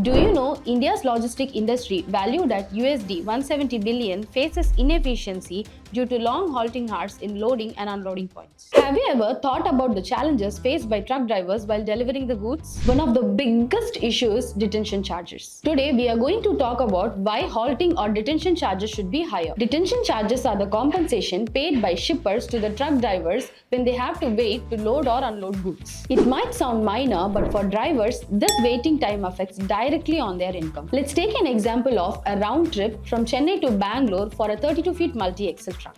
Do you know India's logistic industry, valued at USD 170 billion, faces inefficiency due to long halting hours in loading and unloading points? Have you ever thought about the challenges faced by truck drivers while delivering the goods? One of the biggest issues is detention charges. Today, we are going to talk about why halting or detention charges should be higher. Detention charges are the compensation paid by shippers to the truck drivers when they have to wait to load or unload goods. It might sound minor, but for drivers, this waiting time affects directly on their income. Let's take an example of a round trip from Chennai to Bangalore for a 32-feet multi-axle truck.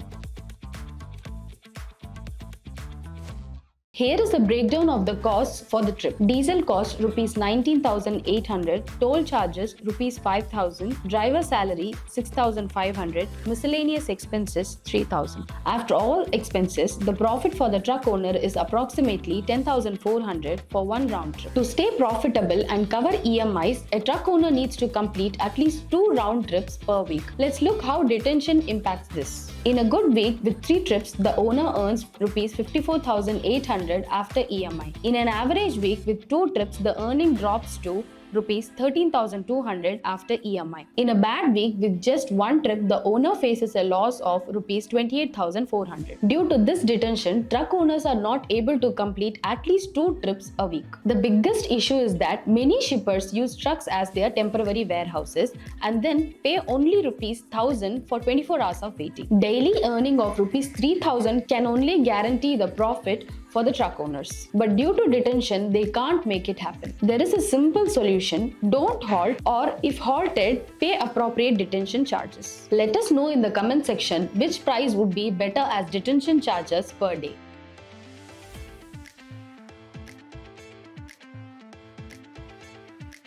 Here is a breakdown of the costs for the trip. Diesel cost Rs 19,800, toll charges Rs 5,000, driver salary 6,500, miscellaneous expenses 3,000. After all expenses, the profit for the truck owner is approximately 10,400 for one round trip. To stay profitable and cover EMIs, a truck owner needs to complete at least 2 round trips per week. Let's look how detention impacts this. In a good week with 3 trips, the owner earns Rs 54,800 after EMI. In an average week with 2 trips, the earning drops to Rs 13,200 after EMI. In a bad week with just 1 trip, the owner faces a loss of Rs 28,400. Due to this detention, truck owners are not able to complete at least 2 trips a week. The biggest issue is that many shippers use trucks as their temporary warehouses and then pay only Rs 1,000 for 24 hours of waiting. Daily earning of Rs 3,000 can only guarantee the profit for the truck owners. But due to detention, they can't make it happen. There is a simple solution: don't halt, or if halted, pay appropriate detention charges. Let us know in the comment section which price would be better as detention charges per day.